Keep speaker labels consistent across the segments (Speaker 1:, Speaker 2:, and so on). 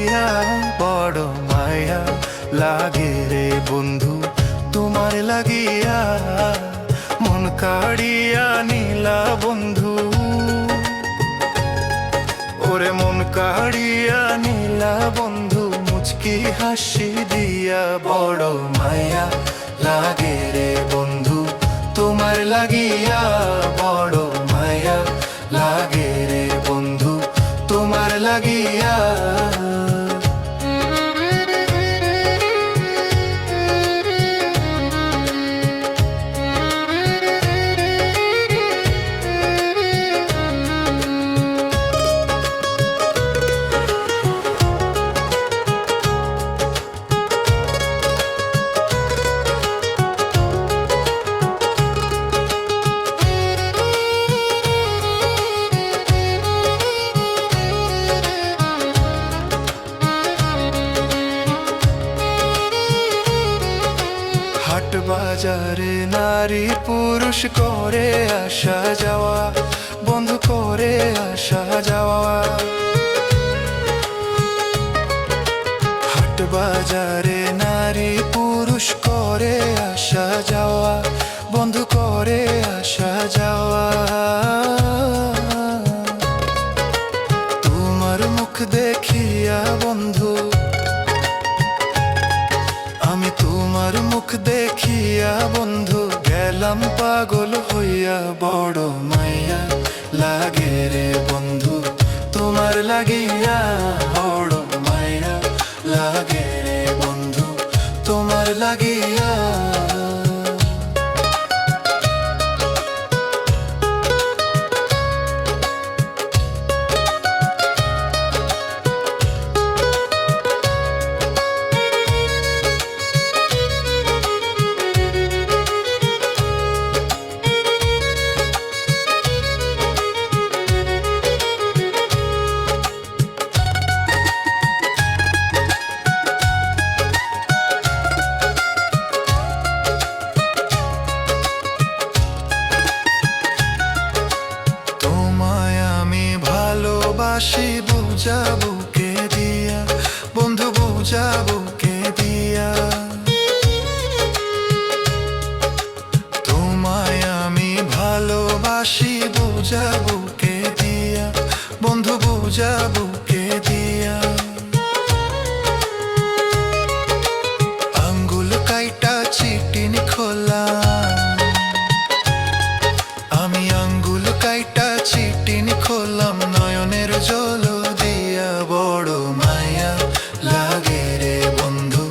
Speaker 1: লাগিয়া বড় মায়া লাগে রে বন্ধু তোমার লাগিয়া মন কাড়িয়া নীলা বন্ধু ওরে মন কাড়িয়া নীলা বন্ধু মুচকি হাসি দিয়া বড় মায়া লাগে রে বন্ধু তোমার লাগিয়া বড় মায়া লাগে রে বন্ধু তোমার লাগিয়া হাট বাজারে নারী পুরুষ করে আসা যাওয়া বন্ধু করে আসা যাওয়া হাট বাজারে নারী পুরুষ করে আসা যাওয়া বন্ধু করে আসা যাওয়া তোমার মুখ দেখিয়া বন্ধু আমি তোমার মুখ দেখিয়া বন্ধু গেলাম পাগল হইয়া বড় মায়া লাগে রে বন্ধু তোমার লাগিয়া বড় মায়া লাগে রে বন্ধু তোমার লাগিয়া ভালোবাসি বুঝাবো কে দিয়া বন্ধু বুঝাবো কে দিয়া তোমায় আমি ভালোবাসি বুঝাবো কে দিয়া বন্ধু বুঝাবো কে দিয়া আঙ্গুল কাইটা চিটিন খোলা আমি আঙ্গুল কাইটা চিটিন খোলাম নয়নের জল দিয়া বড় মায়া লাগে রে বন্ধু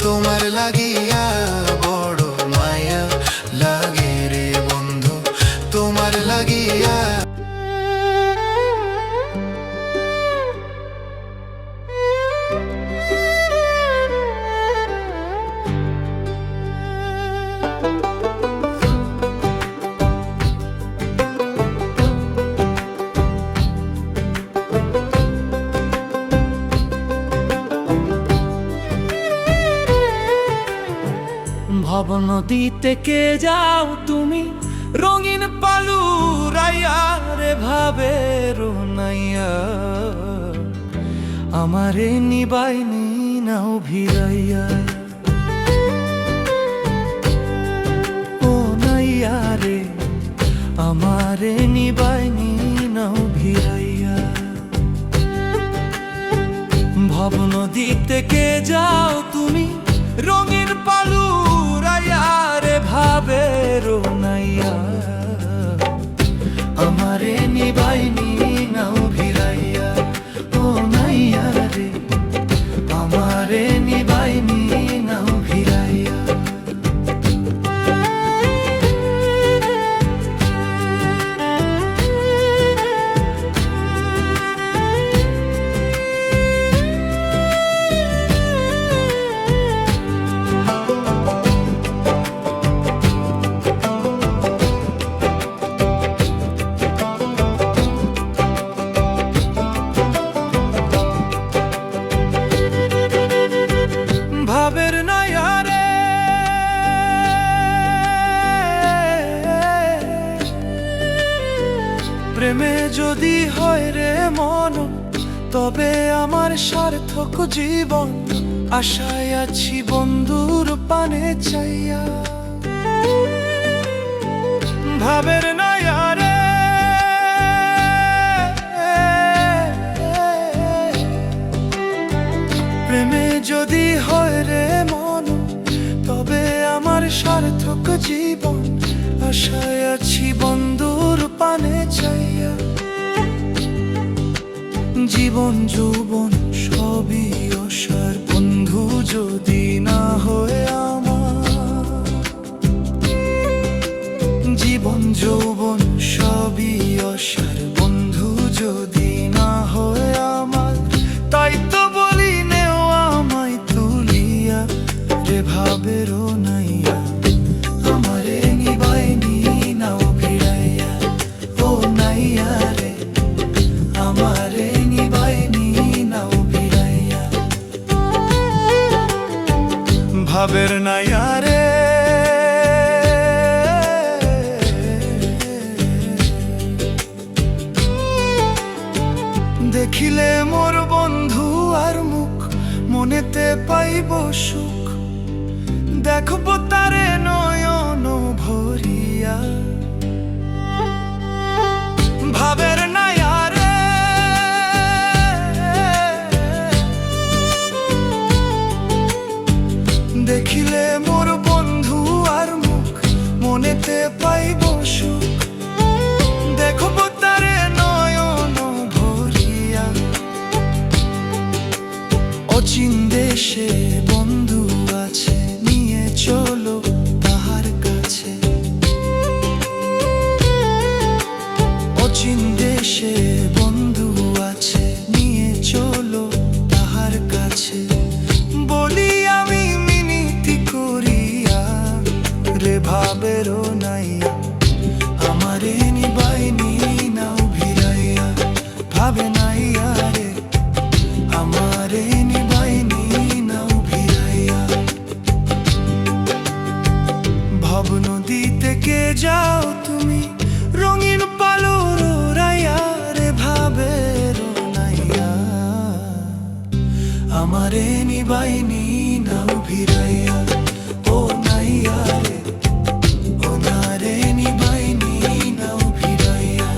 Speaker 1: তোমার লাগিয়া বড় মায়া লাগে রে বন্ধু তোমার লাগিয়া
Speaker 2: ভব নদী থেকে যাও তুমি রঙিন পালু রাইয়া রে ভাবে রোনাইয়া আমারে নিবাইনি নাও ভিড়াইয়া ও নাইয়া রে আমারে নিবাইনি নাও ভিড়াইয়া ভব নদী থেকে যাও তুমি রঙিন পালু রে ভাবে রোনাইয়া আমারে নিবাইনি নাও ভিড়াইয়া ও নাইয়া রে আমারে নিবাইনি নাও ভিড়াইয়া তবে আমার সার্থক জীবন, আশায় আছি বন্ধুর পানে চাইয়া। ভাবের নয়ারে প্রেমে যদি হয় রে মন, তবে আমার সার্থক জীবন, আশায় আছি বন্ধুর পানে চাইয়া। জীবন যৌবন সবই অসার, বন্ধু যদি না হয় আমার। জীবন যৌবন সবই অসার, বন্ধু যদি না হয় আমার। তাই তো বলি নেও আমায় তুলিয়া রে ভাবেরও নাইয়া, আমারে নিবাইনি নাও ভিড়াইয়া। ও নাইয়া রে আমারে নিবাইনি নাও ভিড়াইয়া। ভাবের নাইয়া রে দেখিলে মোর বন্ধু আর মুখ, মনেতে পাইব সুখ। দেখব তারে নয়ন ভরিয়া। ভাবের নাইয়া রে দেখিলে মোর বন্ধু আর মুখ, মনেতে পাইব সুখ। দেখব তারে নয়ন ভরিয়া। অচিন দেশে বন্ধু আছে, নিয়ে চলো তাহার কাছে। অচিন দেশে বন্ধু আছে, নিয়ে চলো তাহার কাছে। বলি আমি মিনতি করিয়া রে ভাবেরও নাইয়া, আমারে নিবাইনি নাও ভিড়াইয়া। ভাবে নাইয়া রে আমারে নিবাইনি নাও ভিড়াইয়া। ভব নদী থেকে যাও তুমি রঙিন পালুর রাইয়া রে ভাবেরও নাইয়া, আমারে নিবাইনি নাও ভিড়াইয়া। ও নাইয়া রে ও নারে নিবাইনি নাও ভিড়াইয়া।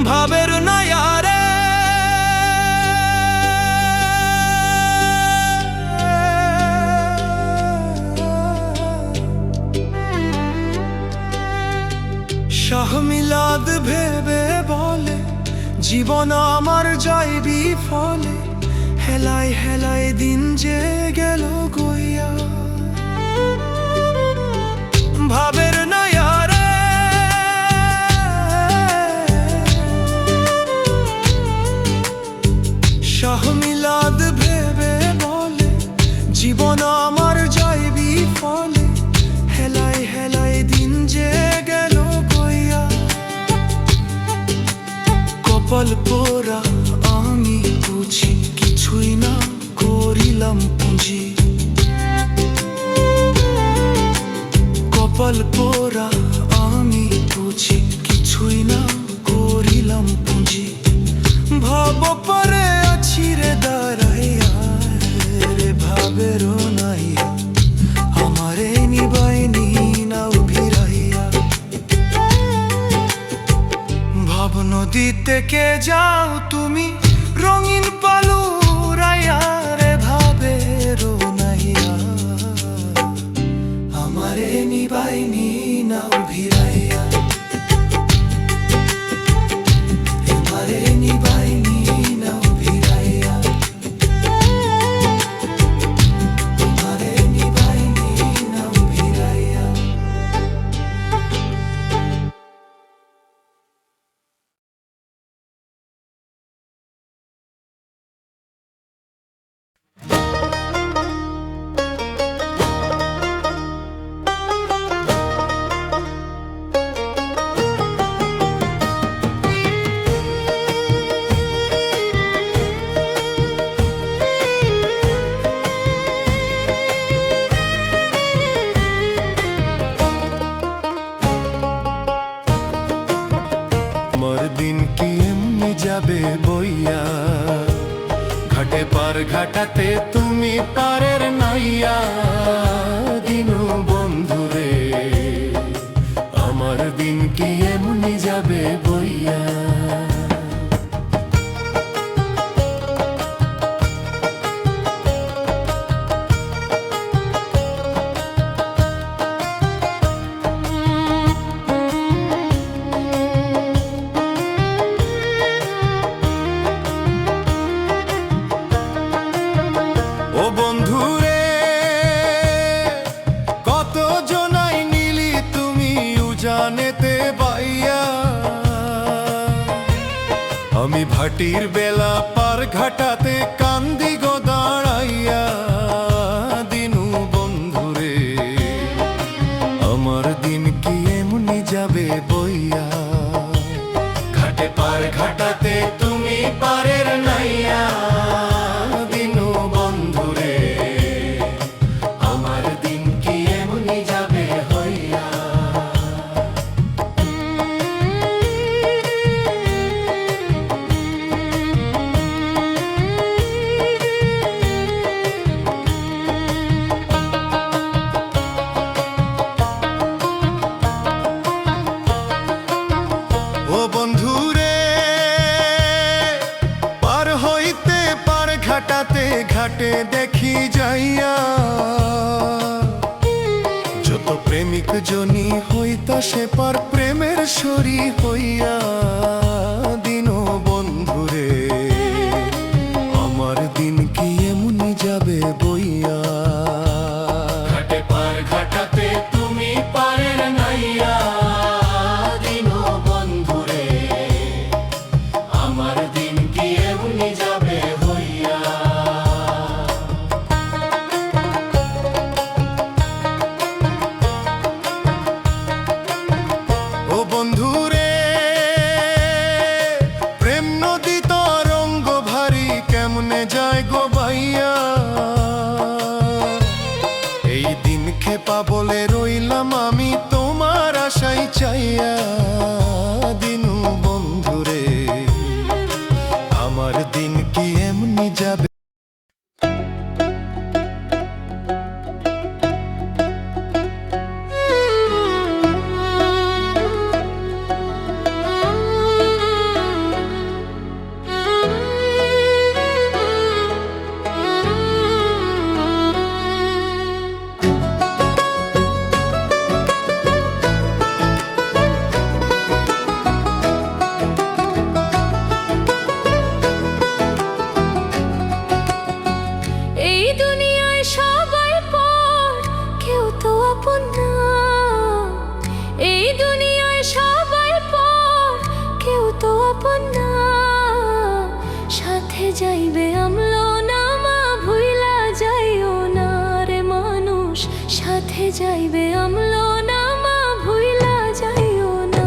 Speaker 2: ভাবের নাইয়া রে শাহ মিলাদ ভেবে বলে, জীবন আমার যায় বিফলে। হেলায় হেলায় দিন যে গেল গইয়া। ভাবের নাইয়া রে শাহ মিলাদ ভেবে বলে, জীবন আমার যায় বিফলে। হেলায় হেলায় দিন যে গেল গইয়া। কপাল পোড়া আমি বুঝি, কিছুই না করিলাম পুঁজি। কপাল পোড়া আমি বুঝি, কিছুই না করিলাম পুঁজি। ভাব পরে আছি রে দাঁড়াইয়া রে ভাবেরও নাইয়া, আমারে নিবাইনি নাও ভিড়াইয়া। ভাব নদী থেকে যাও তুমি রঙিন পালু রাইয়া রে ভাবেরও নাইয়া, আমারে নিবাইনি নাও ভিড়াইয়া। আমারে নিবাইনি নাও ভিড়াইয়া। আমারে নিবাইনি নাও ভিড়াইয়া।
Speaker 1: তুমি পারের নাইয়া দিনু বন্ধুরে আমার দিন কি এমনি যাবে বইয়া ও বন্ধুরে কত জনাই নিলি তুমি উজানেতে বাইয়া আমি ভাটির বেলা পার ঘাটাতে কান্দি গো দাঁড়াইয়া দিনু বন্ধুরে আমার দিন কি এমনি যাবে বইয়া ঘাটে পার ঘাটাতে তুমি পারের নাইয়া দিনু বন্ধুরে আমার দিন কি এমনি যাবে হইয়া ও বন্ধুরে পার হইতে পার ঘাটাতে ঘাটে দেখি যাইয়া যত প্রেমিক জনি হইতা সে পার প্রেমের সরি হইয়া দিনো বন্ধুরে আমার দিন কি এমনি যাবে বইয়া ঘাটে পার ঘাটাতে তুমি পারের নাইয়া দিনো বন্ধুরে আমার দিন কি এমনি যাবে হইয়া ও বন্ধুরে প্রেম নদী তরঙ্গ ভারী কেমনে যায় গো বাইয়া এই দিন খেপা বলে রইলাম আমি তোমার আশাই চাইয়া দিনু বন্ধুরে আমার দিন কি এমনি যাবে
Speaker 3: এই দুনিয়ায় সবাই পর কেউ তো আপন না এই দুনিয়ায় সবাই পর কেউ তো আপন না সাথে যাইবে আমলো না মা ভুইলা যাইও না রে মানুষ সাথে যাইবে আমলো না মা ভুইলা যাইও না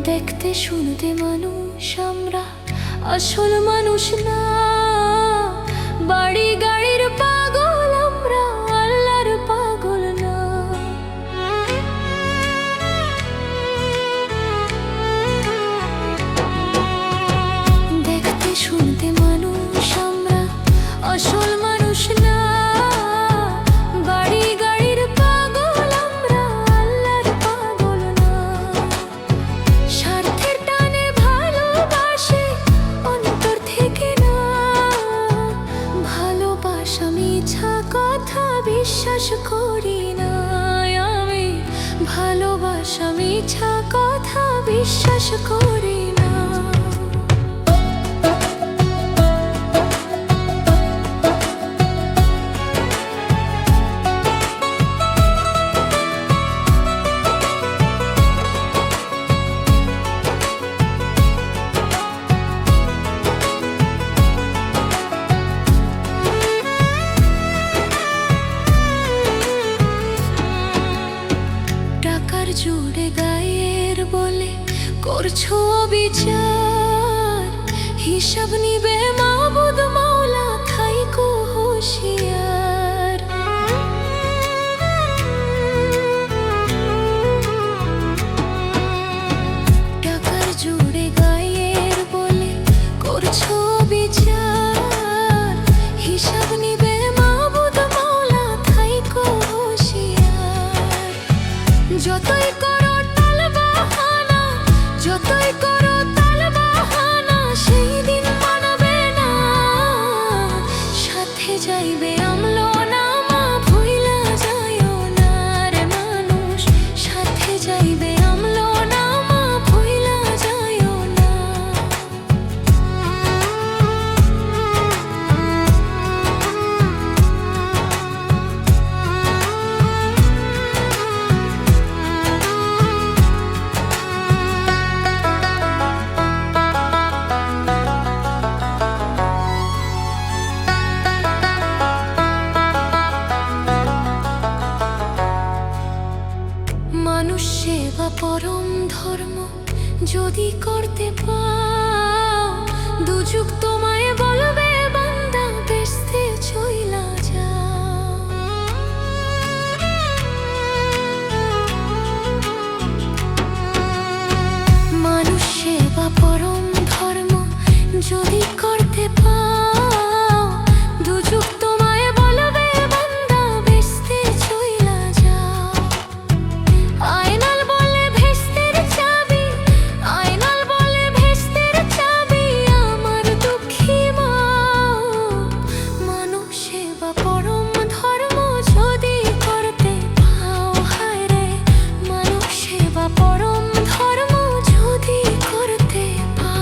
Speaker 3: দেখতে শুনতে মানুষ আমরা আসল মানুষ না বাড়ি গাড়ির পাগল আমরা আল্লাহর পাগল না দেখতে শুনতে মানুষ আমরা আসল মানুষ না বাড়ি গাড়ির পাগল আমরা আল্লাহর পাগল না স্বার্থের টানে ভালোবাসে অন্তর থেকে না ভালোবাসা মিছা কথা বিশ্বাস করি না আমি ভালোবাসা মিছা কথা বিশ্বাস করি না টাকার জুড়ে গায়ের বলে করছো বিচার, হিসাব নিবে মাবুদ মৌলা থাইকো হুঁশিয়ার। টাকার জুড়ে গায়ের বলে করছো বিচার, হিসাব নিবে মাবুদ মৌলা থাইকো হুঁশিয়ার। যতই করো টালবাহানা, যতই করো টালবাহানা, সেই দিন মানবে না। সাথে যাইবে আমলো নামা, ভুইলা যাইও না রে মানুষ। সাথে যাইবে আমলো নামা, ভুইলা যাইও না। মানুষ সেবা পরম ধর্ম যদি করতে পাও, দুযুগ তোমায় বলবে বান্দা বেস্তে চইলা যাও। মানুষ সেবা পরম ধর্ম যদি করতে পাও, দুযুগ তোমায় বলবে বান্দা বেস্তে চইলা যাও। আয়নাল বলে ভেস্তের চাবি, আয়নাল বলে ভেস্তের চাবি, আমার দুঃখী মা। মানুষ সেবা পরম ধর্ম যদি করতে পাও, হায় রে মানুষ সেবা পরম ধর্ম যদি করতে পাও।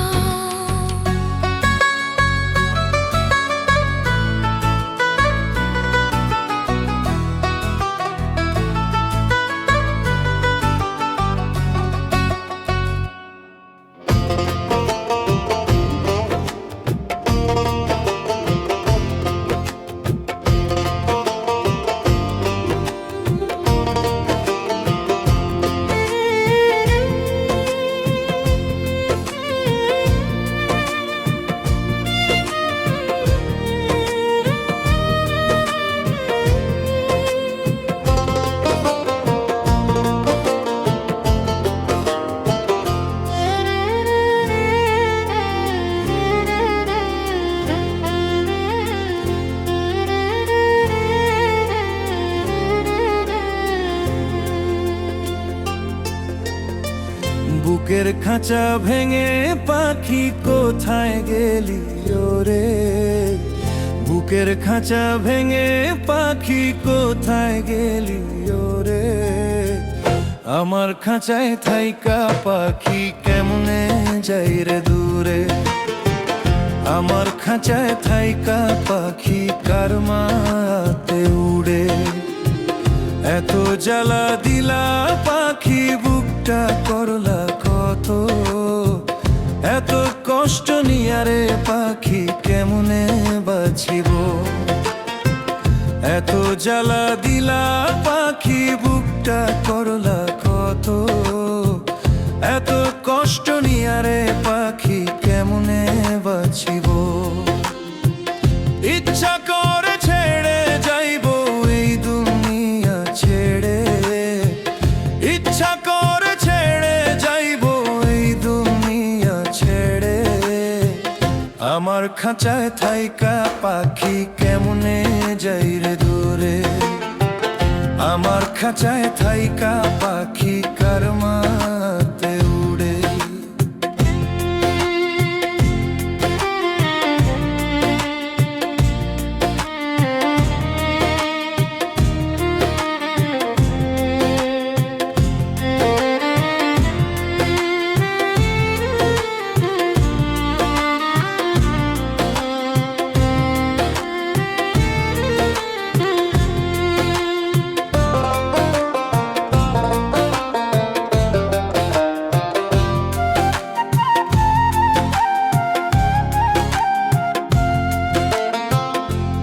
Speaker 1: বুকের খাঁচা ভেঙে পাখি কোথায় গেলি ওরে? বুকের খাঁচা ভেঙে পাখি কোথায় গেলি ওরে? আমার খাঁচায় থাইকা পাখি কেমনে যাই রে দূরে? আমার খাঁচায় থাইকা পাখি কার মাতে উড়ে? এত জ্বালা দিলা পাখি বুকটা করলা কত, এত কষ্ট নিয়ারে পাখি কেমনে বাঁচিব? এত জ্বালা দিলা পাখি বুকটা করলা কত, এত কষ্ট নিয়ারে পাখি কেমনে বাঁচিব? ইচ্ছা করে ছেড়ে যাইব এই দুনিয়া ছেড়ে, ইচ্ছা করে ছেড়ে যাইব এই দুনিয়া ছেড়ে। আমার খাঁচায় থাইকা পাখি কেমনে যাই রে দূরে? আমার খাঁচায় থাইকা পাখি কার মাতে উড়ে?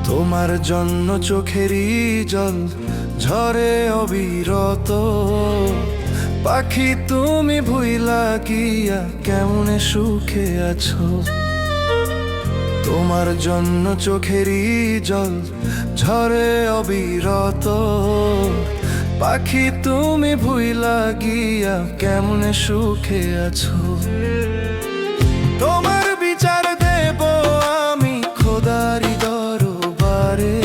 Speaker 1: তোমার জন্য চোখেরই জল ঝরে অবিরত, পাখি তুমি ভুইলা গিয়া কেমনে সুখে আছো, তোমার জন্য চোখেরই জল ঝরে অবিরত। পাখি তুমি ভুইলা গিয়া কেমনে সুখে আছো, তোমার বিচার দেব আমি খোদারি দরবারে,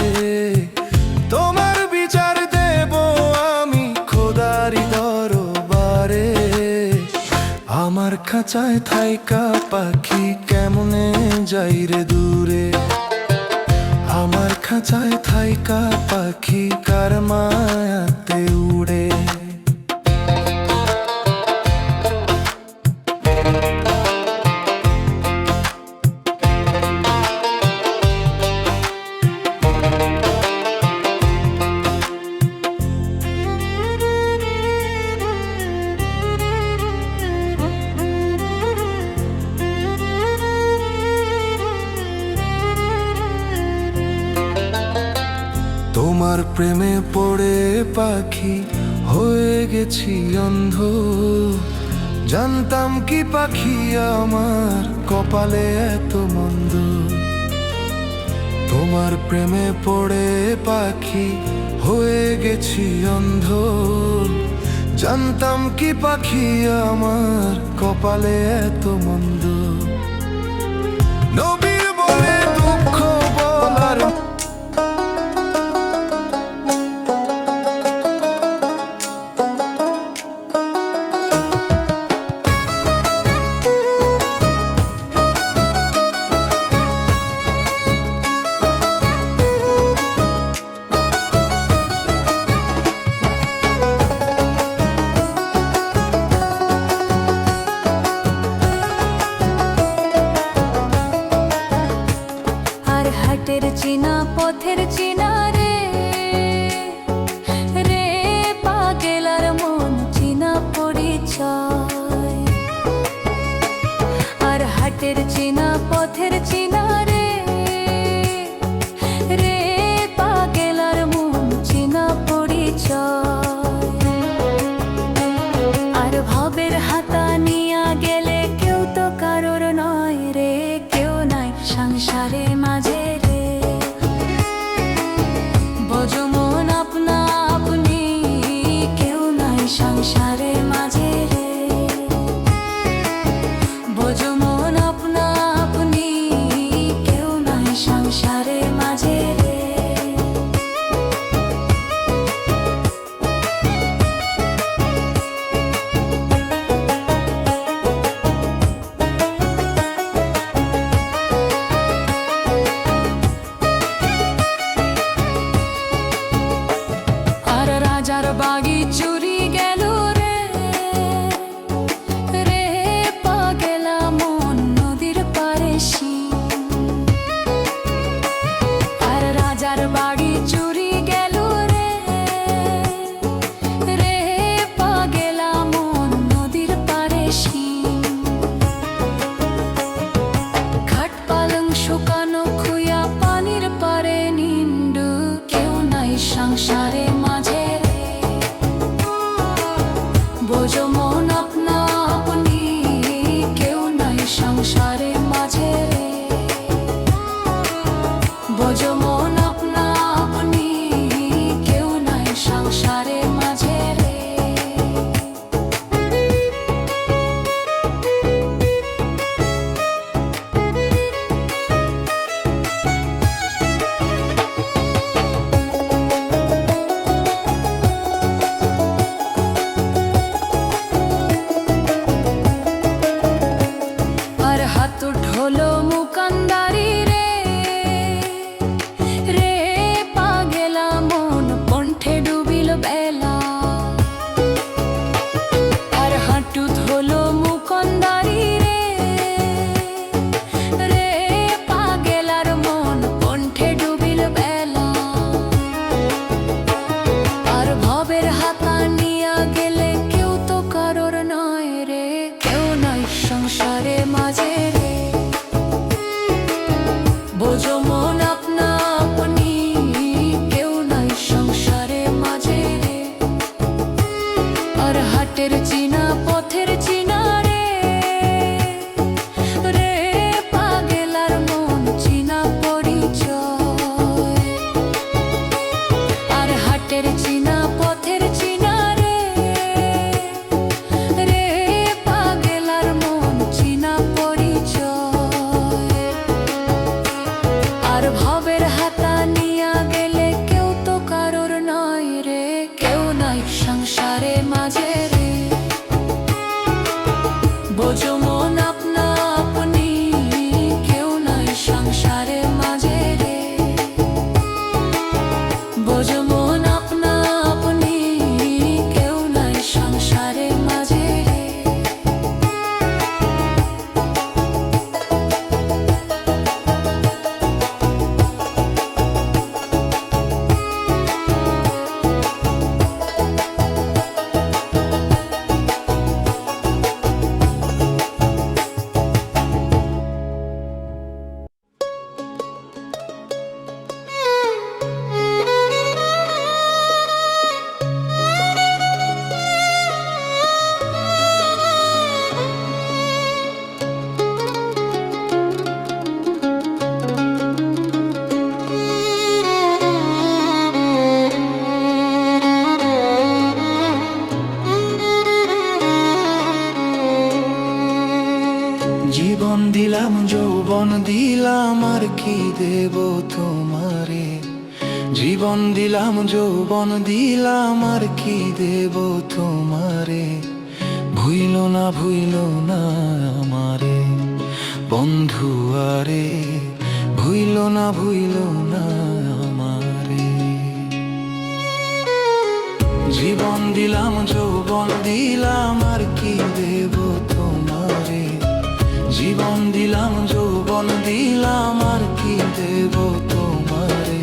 Speaker 1: তোমার বিচার দেব আমি খোদারি দরবারে। আমার খাঁচায় থাইকা পাখি কেমনে যাই রে দূরে, আমার খাঁচায় থাইকা পাখি কার মায়াতে উড়ে। তোমার প্রেমে পড়ে পাখি হয়ে গেছি অন্ধ, জানতাম কি পাখি আমার কপালে এত মন্দ। তোমার প্রেমে পড়ে পাখি হয়ে গেছি অন্ধ, জানতাম কি পাখি আমার কপালে এত মন্দ। নবীর বলে দুঃখ বলার
Speaker 3: হাটের চিনা পথের চিনা রে, রে পাগেলার মন চিনা পরিচয়। আর হাটের চিনা পথের চিনা রে, রে পাগেলার মন চিনা পরিচয়। আর ভবের হাতা নিয়া গেলে কেউ তো কারোর নয় রে, কেউ নাই সংসারের মাঝে রে। বোঝো মন আপনা আপনি, কেউ নাই সংসারের মাঝে রে। বোঝো মন আপনা আপনি, কেউ নাই সংসারের মাঝে রে। রাজার বাগি চুরি গেল রে, রে পাগেলা মন নদীর পারে শিম। আর রাজার বাগি চুরি গেল রে, রে পাগেলা মন নদীর পারে শিম। খাট পালং শুকানো খুয়া পানির পারে নিন্ডু, কেউ নাই সংসারে মাঝে। বোঝো মন আপনা আপনি, কেউ নাই সংসারের মাঝে রে। বোঝো মন আপনা আপনি, কেউ নাই সংসারের মাঝে রে। হাটের চিনা পথের চিনা রে, রে পাগেলার মন চিনা পরিচয়। আর হাটের চিনা পথের চিনা রে, রে পাগেলার মন চিনা পরিচয়। আর ভবের হাতা নিয়া গেলে কেউ তো কারোর নয় রে, কেউ নাই সংসারে মাঝে রে। বোঝো মন আপনা আপনি, কেউ নাই সংসারে মাঝে রে। বোঝো মন আপনা আপনি, কেউ নাই সংসারে মাঝে রে।
Speaker 2: জীবন দিলাম যৌবন দিলাম আর কি দেব তোমারে। জীবন দিলাম যৌবন দিলাম আর কি দেব তোমারে। ভুইলো না আমারে বন্ধু আরে, ভুইলো না আমারে। জীবন দিলাম যৌবন দিলাম আর কি দেব তোমারে। জীবন দিলাম যৌবন দিলাম আর কি দেব তোমারে।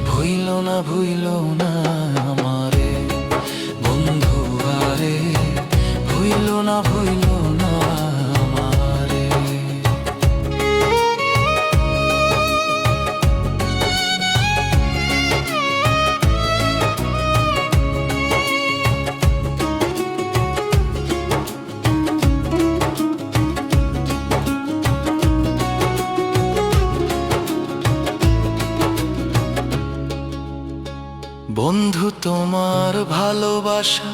Speaker 2: ভুইলো না আমারে বন্ধু আরে, ভুইলো না আমারে। বন্ধু তোমার ভালোবাসা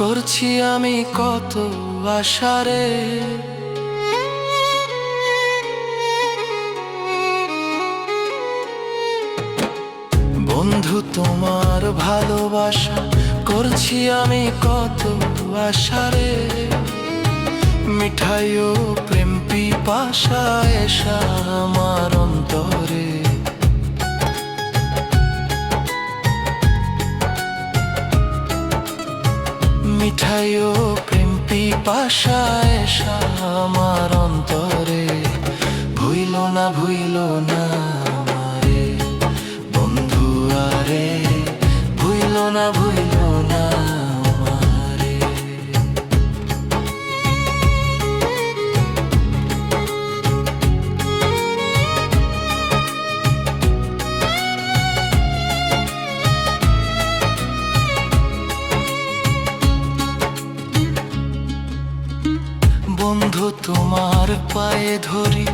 Speaker 2: করছি আমি কত আশারে। বন্ধু তোমার ভালোবাসা করছি আমি কত আশারে। মিঠাইও প্রেম পিপাসা এসা আমার অন্তরে। মিঠাইও প্রেম পিপাসা এসা আমার অন্তরে। ভুইলো না আমারে বন্ধু আরে, ভুইলো না আমারে। বন্ধু তোমার পায়ে ধরি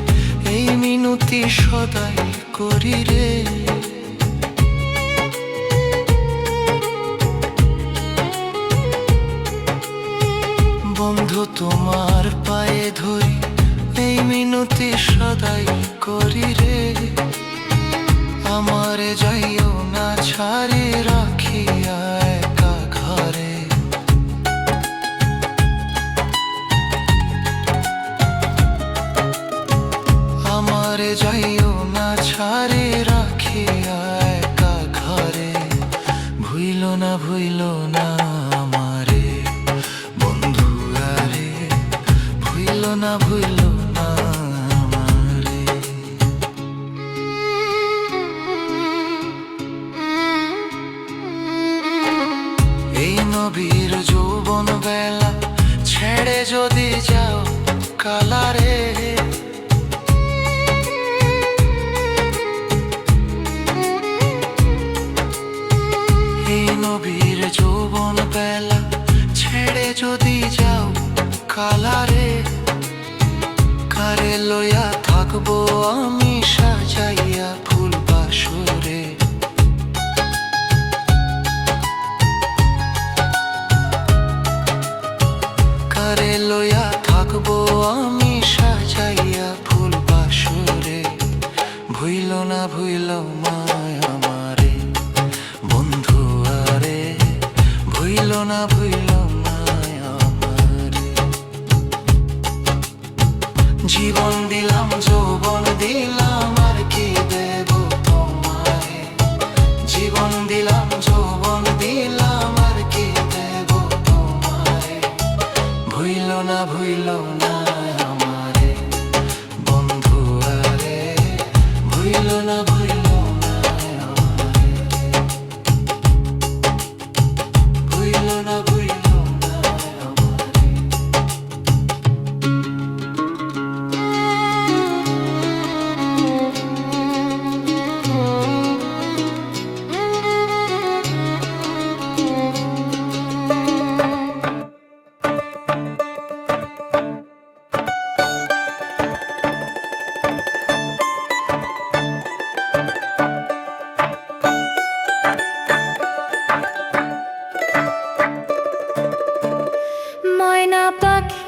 Speaker 2: এই মিনতি সদাই করি রে। বন্ধু তোমার পায়ে ধরি এই মিনতি সদাই করি রে। আমারে যাইও না ছাড়ি রাখিয়া একা ঘরে। আমারে যাইও না ছাড়ি রাখিয়া একা ঘরে। ভুইলো না আমারে বন্ধু আরে, ভুইলো না আমারে। এই নবীর যৌবন বেলা ছেড়ে যদি যাও কালারে। এই নবীর যৌবন বেলা ছেড়ে যদি যদি যাও কালারে, কারে লইয়া থাকবো আমি সাজাইয়া ফুল বাসরে। কারে লইয়া থাকবো আমি সাজাইয়া ফুল বাসরে। ভুইল না ভুইল মায় আমারে বন্ধু আরে, ভুইল না ভুইল মায় আমারে। জীবন দিলাম যৌবন দিলাম আর কি দেব তোমারে। জীবন দিলাম যৌবন দিলাম আর কি দেব তোমারে। ভুইল না ভুইল না আমারে বন্ধু আরে, ভুইল না ভুইল না আমারে। ভুইল না ভুইল না আমারে।
Speaker 3: ময়না পাখি